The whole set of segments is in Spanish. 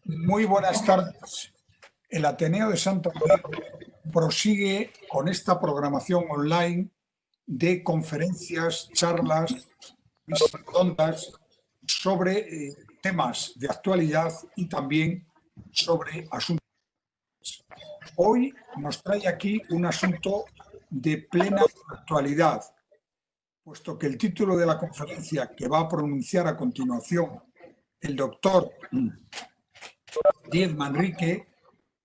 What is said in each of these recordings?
Muy buenas tardes. El Ateneo de Santander prosigue con esta programación online de conferencias, charlas, mesas redondas sobre temas de actualidad y también sobre asuntos. Hoy nos trae aquí un asunto de plena actualidad, puesto que el título de la conferencia que va a pronunciar a continuación el doctor Díez Manrique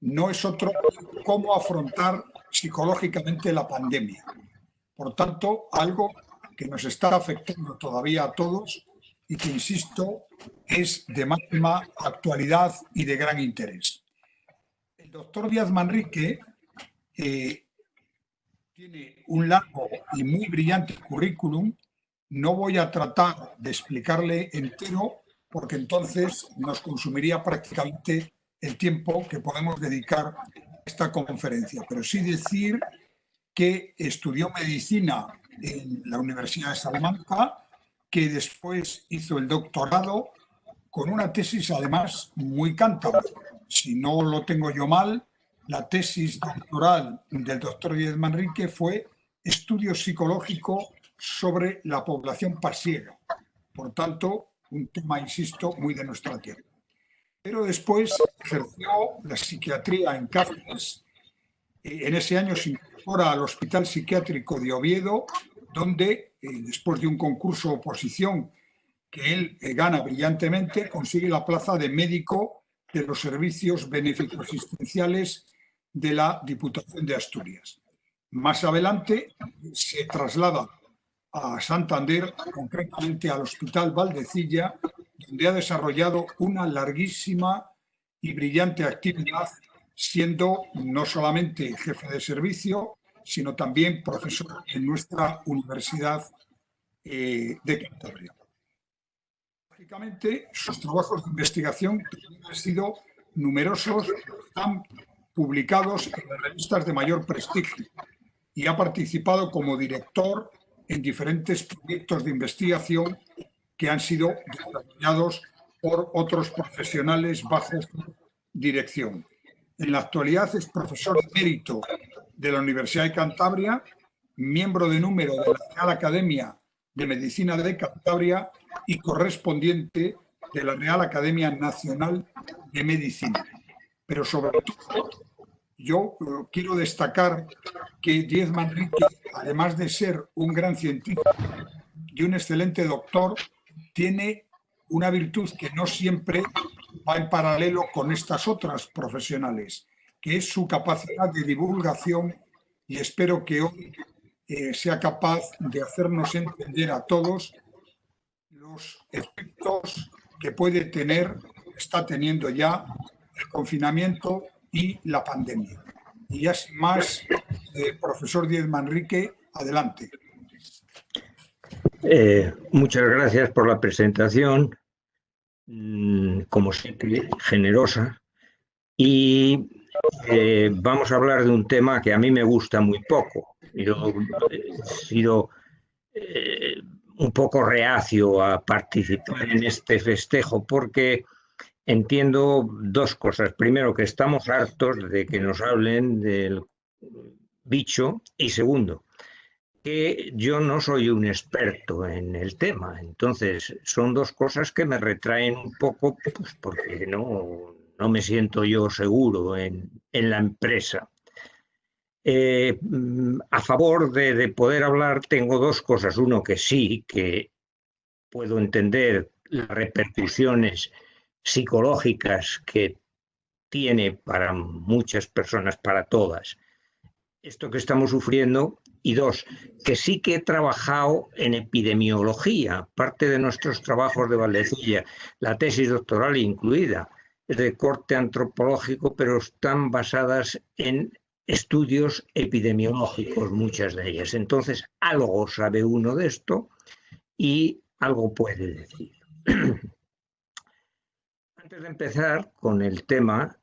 no es otro que cómo afrontar psicológicamente la pandemia. Por tanto, algo que nos está afectando todavía a todos y que, insisto, es de máxima actualidad y de gran interés. El doctor Díez Manrique tiene un largo y muy brillante currículum. No voy a tratar de explicarle entero porque entonces nos consumiría prácticamente el tiempo que podemos dedicar a esta conferencia, pero sí decir que estudió medicina en la Universidad de Salamanca, que después hizo el doctorado con una tesis además muy cántabra. Si no lo tengo yo mal, la tesis doctoral del doctor Díez Manrique fue Estudio psicológico sobre la población pasiega. Por tanto, un tema, insisto, muy de nuestra tierra. Pero después ejerció la psiquiatría en Cáceres. En ese año se incorpora al Hospital Psiquiátrico de Oviedo, donde, después de un concurso oposición que él gana brillantemente, consigue la plaza de médico de los servicios benéfico-asistenciales de la Diputación de Asturias. Más adelante se traslada a Santander, concretamente al Hospital Valdecilla, donde ha desarrollado una larguísima y brillante actividad, siendo no solamente jefe de servicio, sino también profesor en nuestra Universidad de Cantabria. Lógicamente, sus trabajos de investigación han sido numerosos, están publicados en las revistas de mayor prestigio y ha participado como director en diferentes proyectos de investigación que han sido desarrollados por otros profesionales bajo su dirección. En la actualidad es profesor emérito de la Universidad de Cantabria, miembro de número de la Real Academia de Medicina de Cantabria y correspondiente de la Real Academia Nacional de Medicina. Pero sobre todo, yo quiero destacar que Díez Manrique, además de ser un gran científico y un excelente doctor, tiene una virtud que no siempre va en paralelo con estas otras profesionales, que es su capacidad de divulgación, y espero que hoy sea capaz de hacernos entender a todos los efectos que puede tener, está teniendo ya el confinamiento y la pandemia. Y ya sin más, profesor Díez Manrique, adelante. Muchas gracias por la presentación, como siempre, generosa. Y vamos a hablar de un tema que a mí me gusta muy poco. Yo he sido un poco reacio a participar en este festejo porque entiendo dos cosas. Primero, que estamos hartos de que nos hablen del bicho, y segundo, que yo no soy un experto en el tema. Entonces, son dos cosas que me retraen un poco, pues porque no me siento yo seguro en la empresa. A favor de poder hablar tengo dos cosas. Uno, que sí, que puedo entender las repercusiones psicológicas que tiene para muchas personas, para todas, esto que estamos sufriendo. Y dos, que sí que he trabajado en epidemiología, parte de nuestros trabajos de Valdecilla, la tesis doctoral incluida, de corte antropológico, pero están basadas en estudios epidemiológicos, muchas de ellas. Entonces, algo sabe uno de esto y algo puede decir. Antes de empezar con el tema,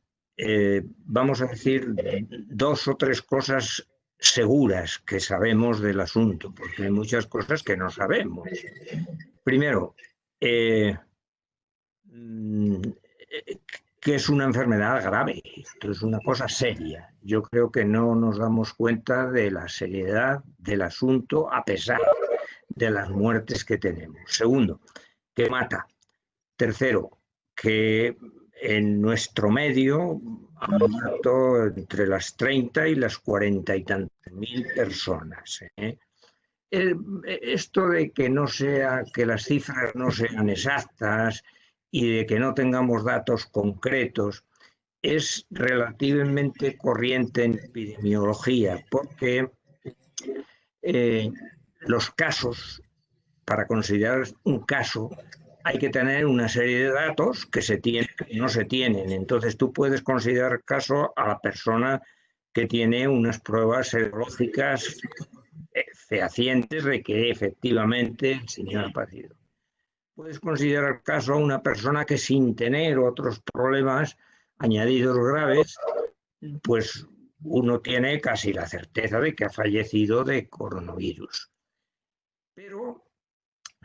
vamos a decir dos o tres cosas seguras que sabemos del asunto, porque hay muchas cosas que no sabemos. Primero, que es una enfermedad grave, que es una cosa seria. Yo creo que no nos damos cuenta de la seriedad del asunto a pesar de las muertes que tenemos. Segundo, que mata. Tercero, que en nuestro medio han muerto entre las 30 y las 40 y tantas mil personas. Esto de que no sea, que las cifras no sean exactas y de que no tengamos datos concretos es relativamente corriente en epidemiología, porque los casos, para considerar un caso, hay que tener una serie de datos que se tienen y no se tienen. Entonces tú puedes considerar caso a la persona que tiene unas pruebas serológicas fehacientes de que efectivamente el señor ha padecido. Puedes considerar caso a una persona que sin tener otros problemas añadidos graves, pues uno tiene casi la certeza de que ha fallecido de coronavirus. Pero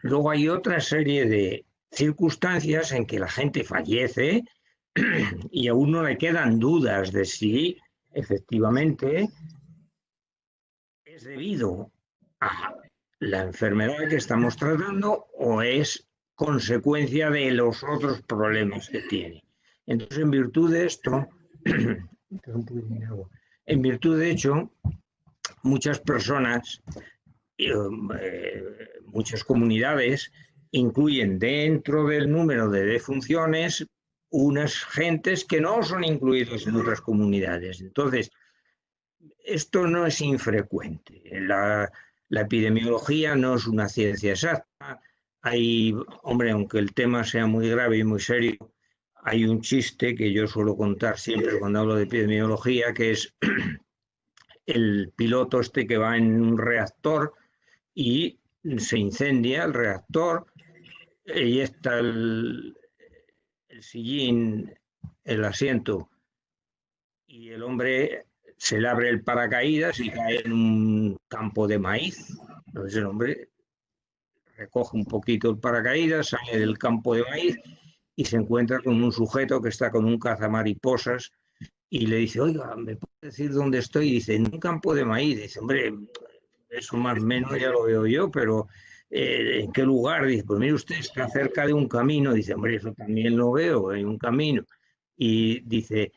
luego hay otra serie de circunstancias en que la gente fallece y a uno le quedan dudas de si efectivamente es debido a la enfermedad que estamos tratando o es consecuencia de los otros problemas que tiene. Entonces, en virtud de esto, en virtud de hecho, muchas personas, muchas comunidades incluyen dentro del número de defunciones unas gentes que no son incluidos en otras comunidades. Entonces, esto no es infrecuente. La epidemiología no es una ciencia exacta. Hay, hombre, aunque el tema sea muy grave y muy serio, hay un chiste que yo suelo contar siempre cuando hablo de epidemiología, que es el piloto este que va en un reactor y se incendia el reactor y está el sillín, el asiento, y el hombre se le abre el paracaídas y cae en un campo de maíz. Entonces el hombre recoge un poquito el paracaídas, sale del campo de maíz y se encuentra con un sujeto que está con un cazamariposas y le dice, oiga, ¿me puede decir dónde estoy? Y dice, en un campo de maíz. Dice, hombre, eso más o menos ya lo veo yo, pero ¿en qué lugar? Dice, pues mire usted, está cerca de un camino. Dice, hombre, eso también lo veo, en un camino. Y dice,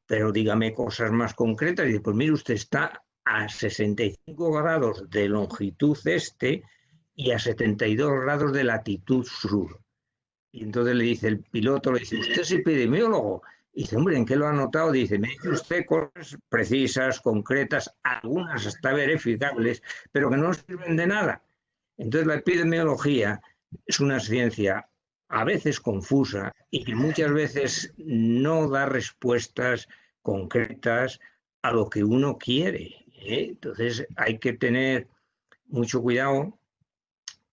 pero dígame cosas más concretas. Dice, pues mire usted, está a 65 grados de longitud este y a 72 grados de latitud sur. Y entonces le dice el piloto, le dice, ¿usted es epidemiólogo? Y dice, hombre, ¿en qué lo ha notado? Dice, me dice usted cosas precisas, concretas, algunas hasta verificables, pero que no sirven de nada. Entonces la epidemiología es una ciencia a veces confusa y que muchas veces no da respuestas concretas a lo que uno quiere. Entonces hay que tener mucho cuidado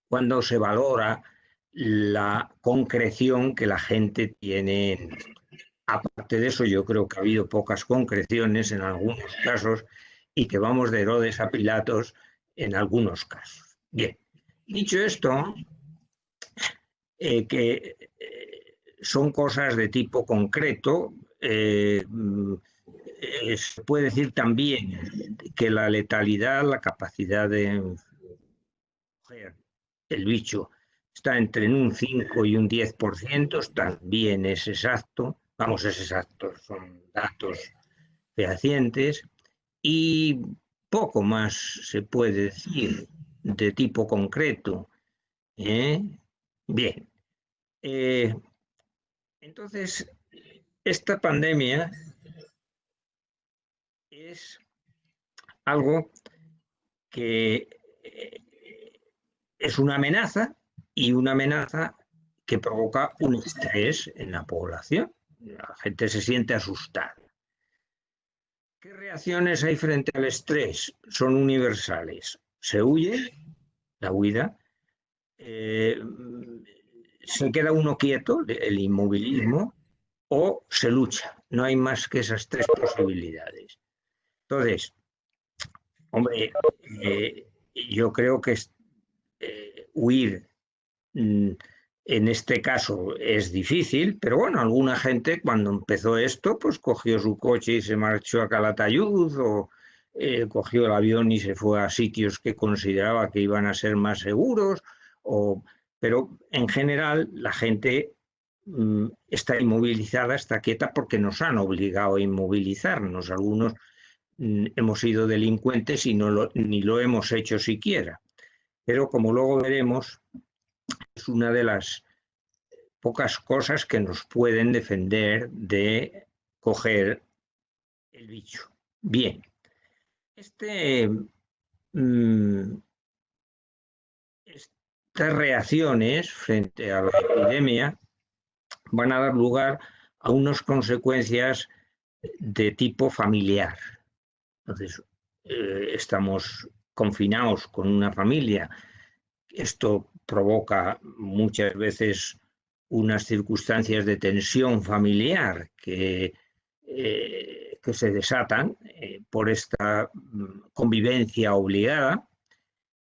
cuando se valora la concreción que la gente tiene. Aparte de eso, yo creo que ha habido pocas concreciones en algunos casos y que vamos de Herodes a Pilatos en algunos casos. Bien, dicho esto, que son cosas de tipo concreto, se puede decir también que la letalidad, la capacidad de el bicho está entre un 5 y un 10%, también es exacto, vamos, es exacto, son datos fehacientes, y poco más se puede decir de tipo concreto. Bien, entonces, esta pandemia es algo que es una amenaza y una amenaza que provoca un estrés en la población. La gente se siente asustada. ¿Qué reacciones hay frente al estrés? Son universales. Se huye, la huida, se queda uno quieto, el inmovilismo, o se lucha. No hay más que esas tres posibilidades. Entonces, hombre, yo creo que huir En este caso es difícil, pero bueno, alguna gente cuando empezó esto, pues cogió su coche y se marchó a Calatayud o cogió el avión y se fue a sitios que consideraba que iban a ser más seguros, pero en general la gente está inmovilizada, está quieta porque nos han obligado a inmovilizarnos. Algunos hemos sido delincuentes y ni lo hemos hecho siquiera. Pero como luego veremos, es una de las pocas cosas que nos pueden defender de coger el bicho. Bien, estas reacciones frente a la epidemia van a dar lugar a unas consecuencias de tipo familiar. Entonces, estamos confinados con una familia. Esto provoca muchas veces unas circunstancias de tensión familiar que se desatan por esta convivencia obligada.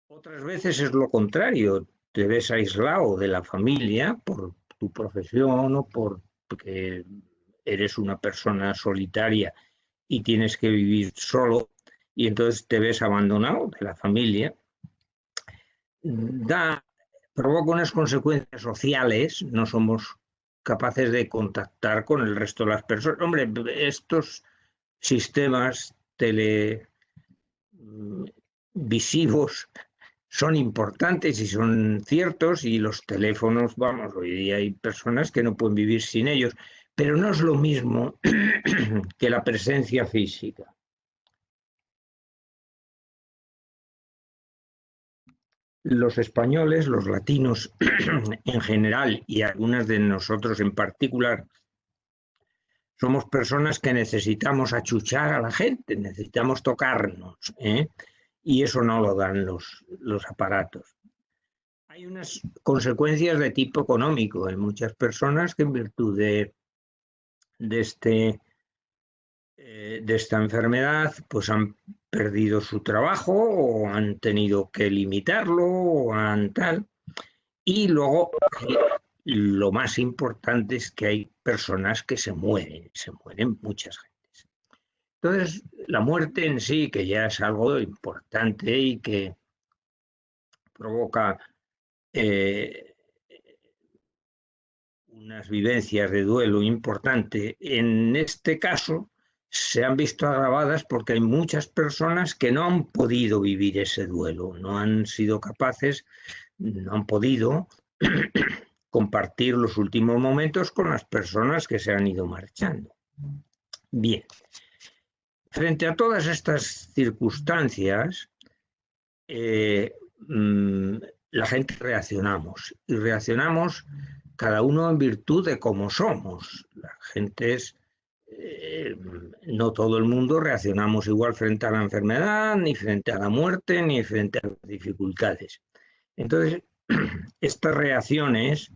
Otras veces es lo contrario, te ves aislado de la familia por tu profesión o porque eres una persona solitaria y tienes que vivir solo y entonces te ves abandonado de la familia. Provoca unas consecuencias sociales, no somos capaces de contactar con el resto de las personas. Hombre, estos sistemas televisivos son importantes y son ciertos, y los teléfonos, vamos, hoy día hay personas que no pueden vivir sin ellos, pero no es lo mismo que la presencia física. Los españoles, los latinos en general y algunas de nosotros en particular, somos personas que necesitamos achuchar a la gente, necesitamos tocarnos, y eso no lo dan los aparatos. Hay unas consecuencias de tipo económico. Hay muchas personas que en virtud de esta enfermedad pues han perdido su trabajo o han tenido que limitarlo o han tal. Y luego lo más importante es que hay personas que se mueren muchas gentes. Entonces, la muerte en sí, que ya es algo importante y que provoca unas vivencias de duelo importante, en este caso se han visto agravadas porque hay muchas personas que no han podido vivir ese duelo, no han sido capaces, no han podido compartir los últimos momentos con las personas que se han ido marchando. Bien, frente a todas estas circunstancias, la gente reaccionamos, y reaccionamos cada uno en virtud de cómo somos. La gente no todo el mundo reaccionamos igual frente a la enfermedad, ni frente a la muerte, ni frente a las dificultades. Entonces, estas reacciones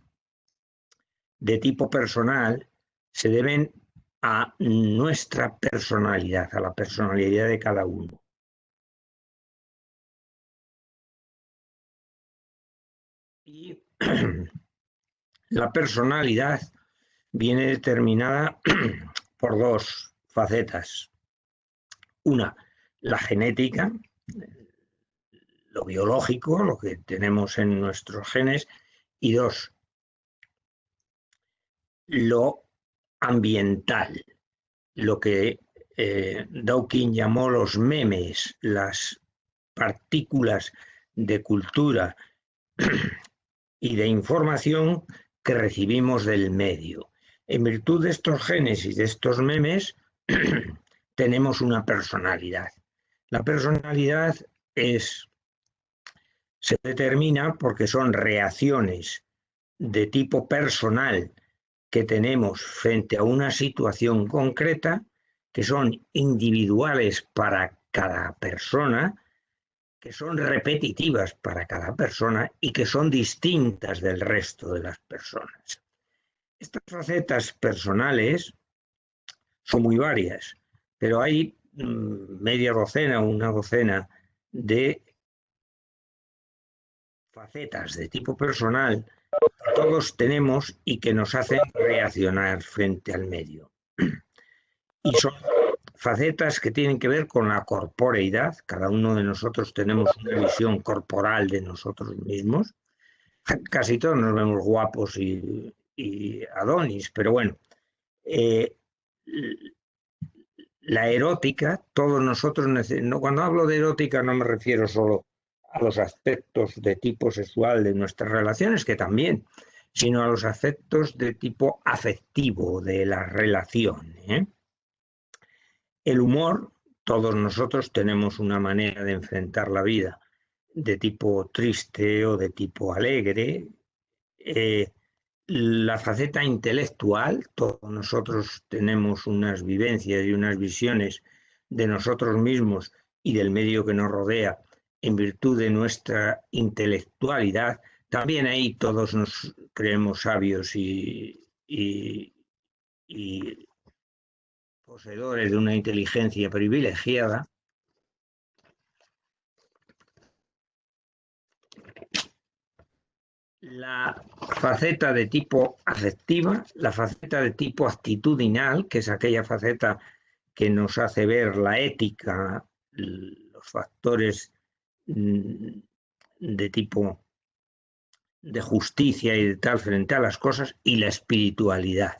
de tipo personal se deben a nuestra personalidad, a la personalidad de cada uno. Y la personalidad viene determinada por dos facetas. Una, la genética, lo biológico, lo que tenemos en nuestros genes, y dos, lo ambiental, lo que Dawkins llamó los memes, las partículas de cultura y de información que recibimos del medio. En virtud de estos genes y de estos memes, tenemos una personalidad. La personalidad se determina porque son reacciones de tipo personal que tenemos frente a una situación concreta, que son individuales para cada persona, que son repetitivas para cada persona y que son distintas del resto de las personas. Estas facetas personales son muy varias, pero hay media docena o una docena de facetas de tipo personal que todos tenemos y que nos hacen reaccionar frente al medio. Y son facetas que tienen que ver con la corporeidad. Cada uno de nosotros tenemos una visión corporal de nosotros mismos. Casi todos nos vemos guapos y Adonis, pero bueno, la erótica, todos nosotros, cuando hablo de erótica no me refiero solo a los aspectos de tipo sexual de nuestras relaciones, que también, sino a los aspectos de tipo afectivo de la relación, ¿eh? El humor, todos nosotros tenemos una manera de enfrentar la vida de tipo triste o de tipo alegre. La faceta intelectual, todos nosotros tenemos unas vivencias y unas visiones de nosotros mismos y del medio que nos rodea en virtud de nuestra intelectualidad. También ahí todos nos creemos sabios y poseedores de una inteligencia privilegiada. La faceta de tipo afectiva, la faceta de tipo actitudinal, que es aquella faceta que nos hace ver la ética, los factores de tipo de justicia y de tal frente a las cosas, y la espiritualidad.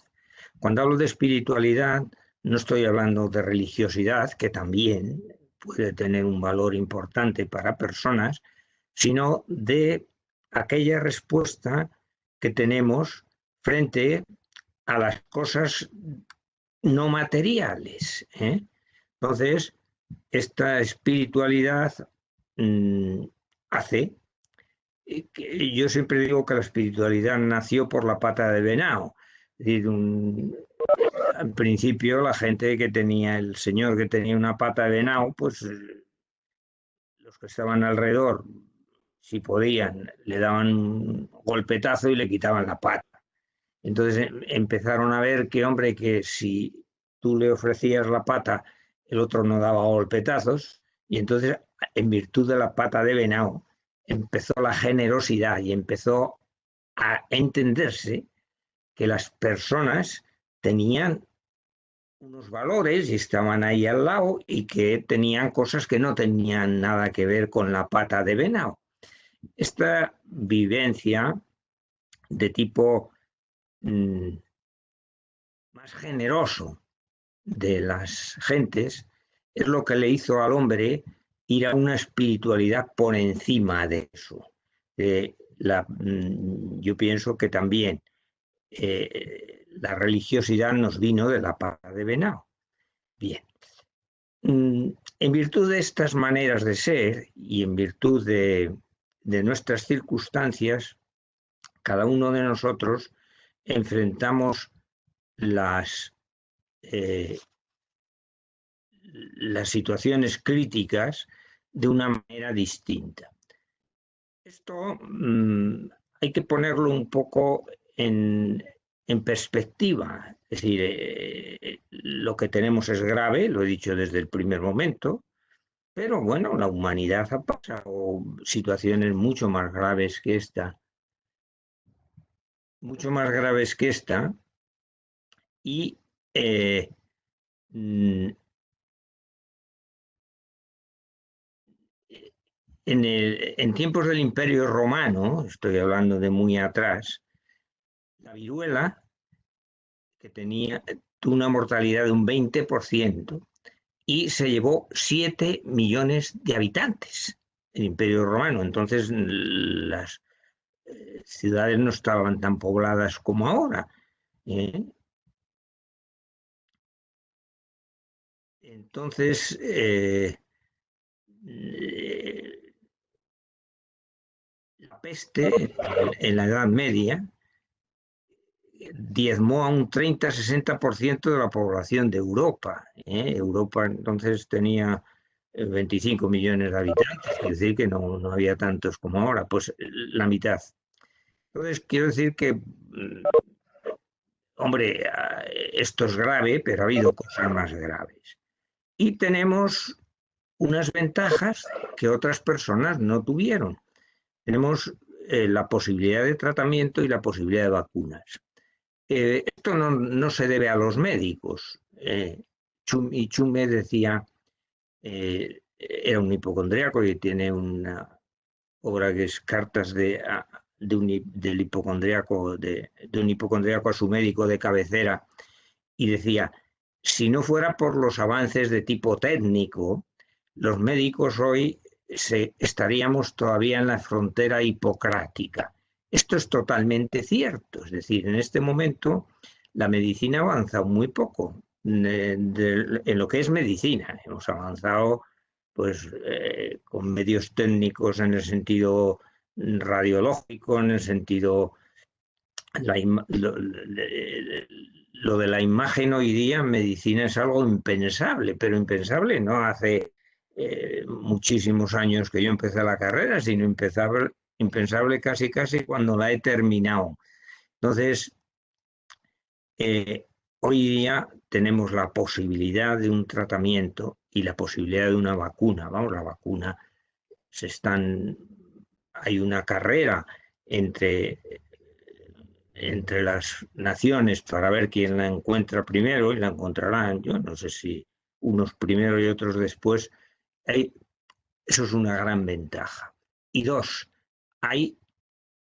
Cuando hablo de espiritualidad, no estoy hablando de religiosidad, que también puede tener un valor importante para personas, sino de aquella respuesta que tenemos frente a las cosas no materiales, ¿eh? Entonces, esta espiritualidad hace que yo siempre digo que la espiritualidad nació por la pata de venado. Es decir, al principio la gente que tenía, el señor que tenía una pata de venado, pues los que estaban alrededor, si podían, le daban un golpetazo y le quitaban la pata. Entonces empezaron a ver que, hombre, que si tú le ofrecías la pata, el otro no daba golpetazos, y entonces, en virtud de la pata de venado, empezó la generosidad y empezó a entenderse que las personas tenían unos valores y estaban ahí al lado y que tenían cosas que no tenían nada que ver con la pata de venado. Esta vivencia de tipo más generoso de las gentes es lo que le hizo al hombre ir a una espiritualidad por encima de eso. Yo pienso que también la religiosidad nos vino de la pata de venado. Bien. En virtud de estas maneras de ser y en virtud de nuestras circunstancias, cada uno de nosotros enfrentamos las situaciones críticas de una manera distinta. Esto hay que ponerlo un poco en perspectiva. Es decir, lo que tenemos es grave, lo he dicho desde el primer momento, pero bueno, la humanidad ha pasado situaciones mucho más graves que esta, y en tiempos del Imperio Romano, estoy hablando de muy atrás, la viruela, que tuvo una mortalidad de un 20% y se llevó 7 millones de habitantes, el Imperio Romano. Entonces las ciudades no estaban tan pobladas como ahora. Entonces, la peste en la Edad Media diezmó a un 30-60% de la población de Europa. Europa entonces tenía 25 millones de habitantes, es decir, que no había tantos como ahora, pues la mitad. Entonces, quiero decir que, hombre, esto es grave, pero ha habido cosas más graves. Y tenemos unas ventajas que otras personas no tuvieron. Tenemos la posibilidad de tratamiento y la posibilidad de vacunas. Esto no se debe a los médicos. Chume decía, era un hipocondríaco y tiene una obra que es Cartas de un hipocondríaco a su médico de cabecera, y decía, si no fuera por los avances de tipo técnico, los médicos hoy estaríamos todavía en la frontera hipocrática. Esto es totalmente cierto, es decir, en este momento la medicina ha avanzado muy poco en lo que es medicina. Hemos avanzado pues con medios técnicos en el sentido radiológico, en el sentido lo de la imagen hoy día en medicina es algo impensable, pero impensable no hace muchísimos años que yo empecé la carrera, sino impensable casi cuando la he terminado. Entonces, hoy día tenemos la posibilidad de un tratamiento y la posibilidad de una vacuna. Vamos, la vacuna hay una carrera entre las naciones para ver quién la encuentra primero, y la encontrarán, yo no sé si unos primero y otros después. Eso es una gran ventaja. Y dos, hay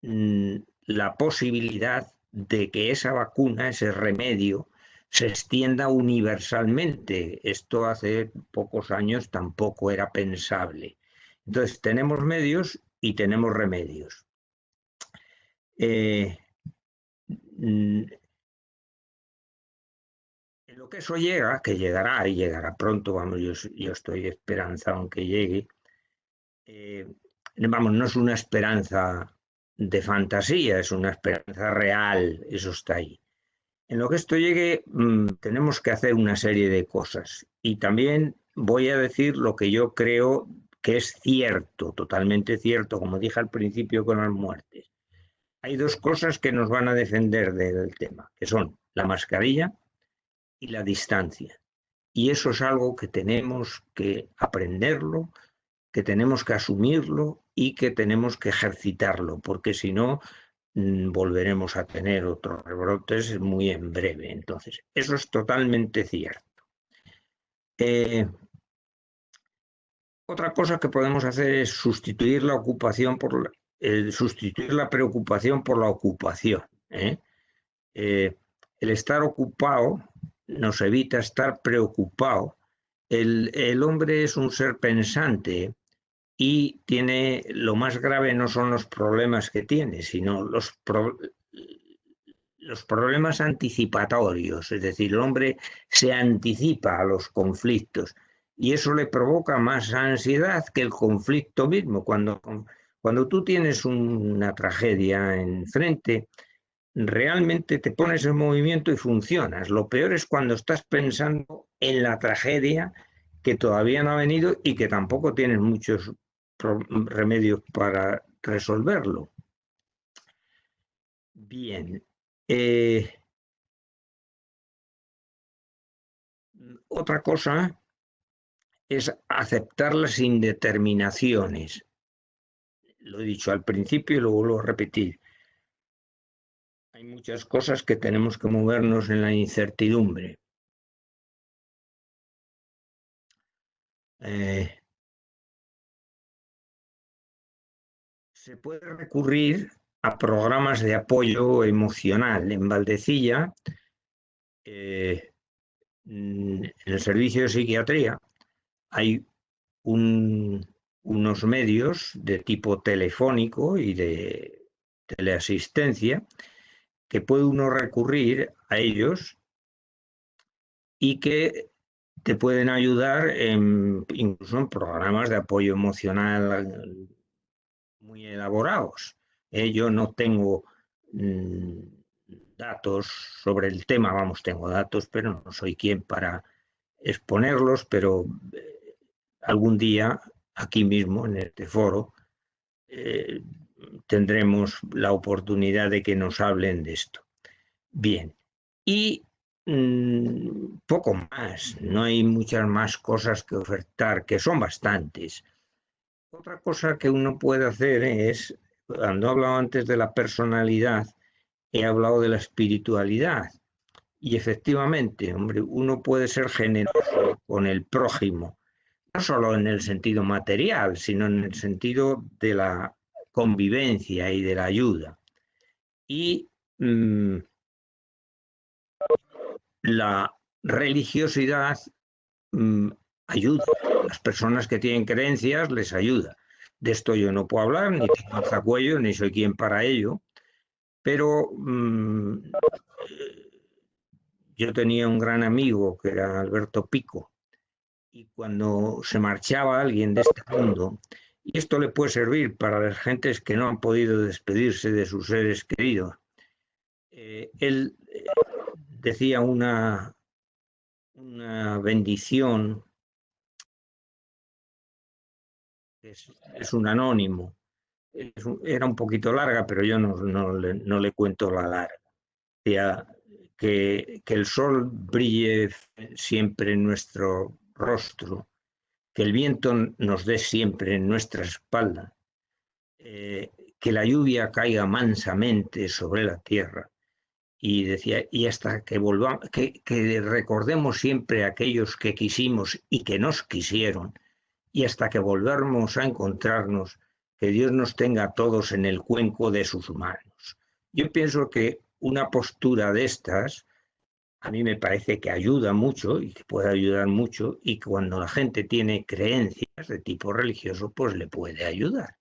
la posibilidad de que esa vacuna, ese remedio, se extienda universalmente. Esto hace pocos años tampoco era pensable. Entonces, tenemos medios y tenemos remedios. En lo que eso llega, que llegará y llegará pronto, vamos, yo estoy esperanzado en que llegue. Vamos, no es una esperanza de fantasía, es una esperanza real, eso está ahí. En lo que esto llegue, tenemos que hacer una serie de cosas. Y también voy a decir lo que yo creo que es cierto, totalmente cierto, como dije al principio con las muertes. Hay dos cosas que nos van a defender del tema, que son la mascarilla y la distancia. Y eso es algo que tenemos que aprenderlo, que tenemos que asumirlo y que tenemos que ejercitarlo, porque si no, volveremos a tener otros rebrotes muy en breve. Entonces, eso es totalmente cierto. Otra cosa que podemos hacer es sustituir la ocupación sustituir la preocupación por la ocupación. El estar ocupado nos evita estar preocupado. El hombre es un ser pensante y lo más grave no son los problemas que tiene, sino los problemas anticipatorios, es decir, el hombre se anticipa a los conflictos y eso le provoca más ansiedad que el conflicto mismo. Cuando tú tienes una tragedia enfrente, realmente te pones en movimiento y funcionas. Lo peor es cuando estás pensando en la tragedia que todavía no ha venido y que tampoco tienes muchos remedios para resolverlo. Bien. Otra cosa es aceptar las indeterminaciones. Lo he dicho al principio y lo vuelvo a repetir. Hay muchas cosas que tenemos que movernos en la incertidumbre. Se puede recurrir a programas de apoyo emocional. En Valdecilla, en el servicio de psiquiatría, hay unos medios de tipo telefónico y de teleasistencia que puede uno recurrir a ellos y que te pueden ayudar incluso en programas de apoyo emocional muy elaborados. Yo no tengo datos sobre el tema, vamos, tengo datos, pero no soy quien para exponerlos, pero algún día, aquí mismo, en este foro, tendremos la oportunidad de que nos hablen de esto. Bien, y poco más, no hay muchas más cosas que ofertar, que son bastantes. Otra cosa que uno puede hacer es cuando he hablado antes de la personalidad, he hablado de la espiritualidad. Y efectivamente, hombre, uno puede ser generoso con el prójimo, no solo en el sentido material, sino en el sentido de la convivencia y de la ayuda. Y la religiosidad ayuda. Las personas que tienen creencias les ayuda. De esto yo no puedo hablar, ni tengo alzacuello, ni soy quien para ello, pero yo tenía un gran amigo que era Alberto Pico, y cuando se marchaba alguien de este mundo, y esto le puede servir para las gentes que no han podido despedirse de sus seres queridos, él decía una bendición, es un anónimo, era un poquito larga, pero yo no le cuento la larga. Decía que el sol brille siempre en nuestro rostro, que el viento nos dé siempre en nuestra espalda, que la lluvia caiga mansamente sobre la tierra. Y decía, y hasta que volvamos, que recordemos siempre a aquellos que quisimos y que nos quisieron, y hasta que volvamos a encontrarnos, que Dios nos tenga a todos en el cuenco de sus manos. Yo pienso que una postura de estas a mí me parece que ayuda mucho y que puede ayudar mucho, y que cuando la gente tiene creencias de tipo religioso, pues le puede ayudar.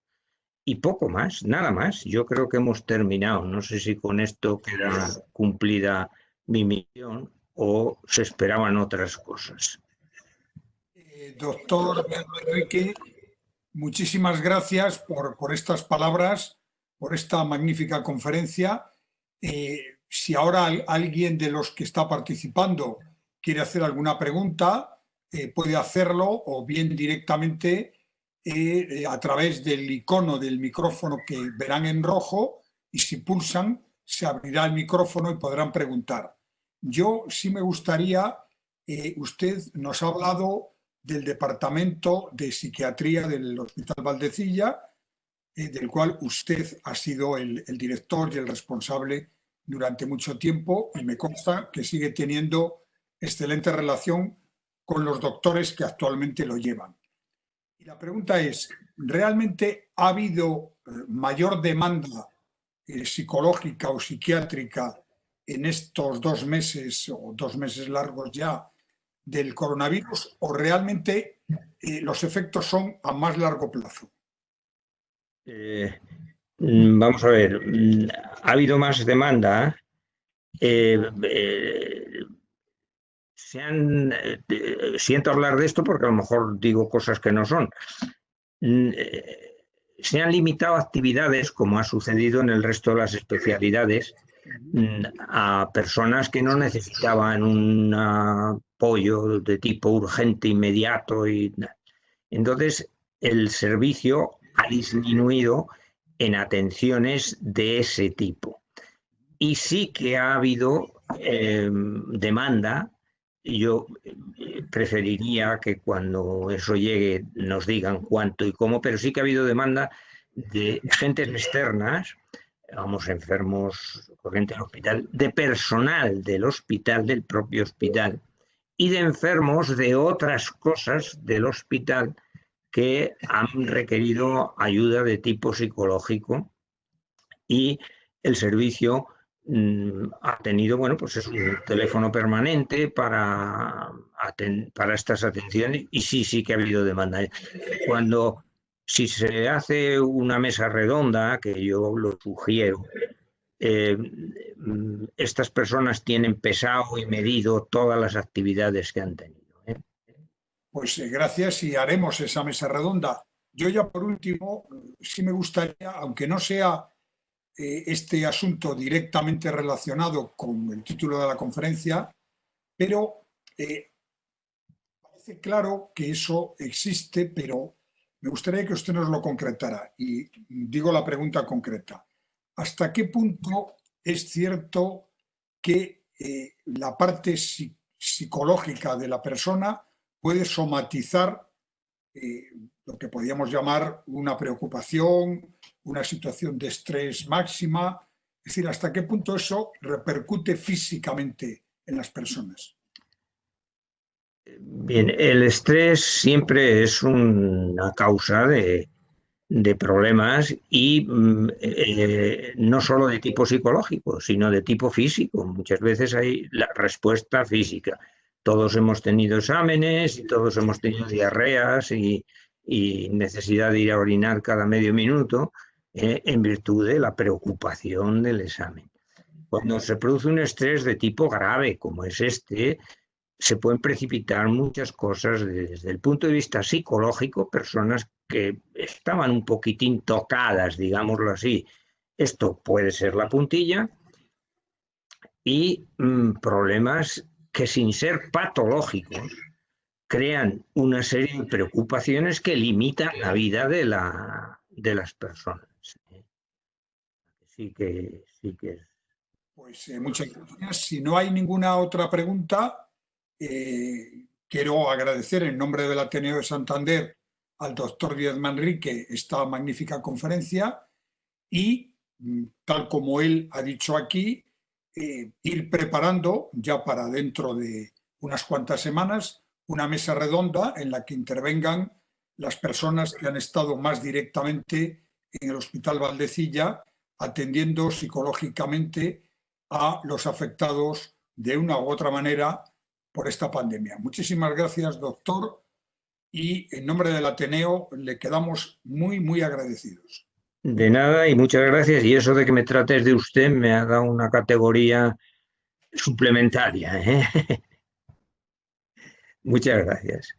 Y poco más, nada más. Yo creo que hemos terminado. No sé si con esto queda cumplida mi misión o se esperaban otras cosas. Doctor Enrique, muchísimas gracias por estas palabras, por esta magnífica conferencia. Si ahora alguien de los que está participando quiere hacer alguna pregunta, puede hacerlo, o bien directamente a través del icono del micrófono que verán en rojo, y si pulsan se abrirá el micrófono y podrán preguntar. Yo sí me gustaría, usted nos ha hablado del Departamento de Psiquiatría del Hospital Valdecilla, del cual usted ha sido el director y el responsable durante mucho tiempo, y me consta que sigue teniendo excelente relación con los doctores que actualmente lo llevan. Y la pregunta es, ¿realmente ha habido mayor demanda psicológica o psiquiátrica en estos 2 meses o 2 meses largos ya del coronavirus, o realmente los efectos son a más largo plazo? Vamos a ver, ha habido más demanda. Siento hablar de esto porque a lo mejor digo cosas que no son. Se han limitado actividades, como ha sucedido en el resto de las especialidades, a personas que no necesitaban un apoyo de tipo urgente, inmediato. Entonces, el servicio ha disminuido en atenciones de ese tipo. Y sí que ha habido demanda. Yo preferiría que cuando eso llegue nos digan cuánto y cómo, pero sí que ha habido demanda de gentes externas, vamos, enfermos corrientes del hospital, de personal del hospital, del propio hospital, y de enfermos de otras cosas del hospital que han requerido ayuda de tipo psicológico, y el servicio ha tenido, bueno, pues es un teléfono permanente para estas atenciones, y sí que ha habido demanda. Si se hace una mesa redonda, que yo lo sugiero, estas personas tienen pesado y medido todas las actividades que han tenido. Pues gracias, y haremos esa mesa redonda. Yo ya por último, sí me gustaría, aunque no sea este asunto directamente relacionado con el título de la conferencia, pero parece claro que eso existe, pero me gustaría que usted nos lo concretara. Y digo la pregunta concreta. ¿Hasta qué punto es cierto que la parte psicológica de la persona puede somatizar lo que podríamos llamar una preocupación, una situación de estrés máxima. Es decir, ¿hasta qué punto eso repercute físicamente en las personas? Bien, el estrés siempre es una causa de problemas y no solo de tipo psicológico, sino de tipo físico. Muchas veces hay la respuesta física. Todos hemos tenido exámenes y todos hemos tenido diarreas y necesidad de ir a orinar cada medio minuto en virtud de la preocupación del examen. Cuando se produce un estrés de tipo grave, como es este, se pueden precipitar muchas cosas desde el punto de vista psicológico, personas que estaban un poquitín tocadas, digámoslo así. Esto puede ser la puntilla y problemas que sin ser patológicos crean una serie de preocupaciones que limitan la vida de las personas. Sí que es. Pues muchas gracias. Si no hay ninguna otra pregunta, quiero agradecer en nombre del Ateneo de Santander al doctor Díaz Manrique esta magnífica conferencia y, tal como él ha dicho aquí, ir preparando ya para dentro de unas cuantas semanas una mesa redonda en la que intervengan las personas que han estado más directamente en el Hospital Valdecilla atendiendo psicológicamente a los afectados de una u otra manera por esta pandemia. Muchísimas gracias, doctor, y en nombre del Ateneo le quedamos muy, muy agradecidos. De nada y muchas gracias. Y eso de que me trates de usted me ha dado una categoría suplementaria, ¿eh? Muchas gracias.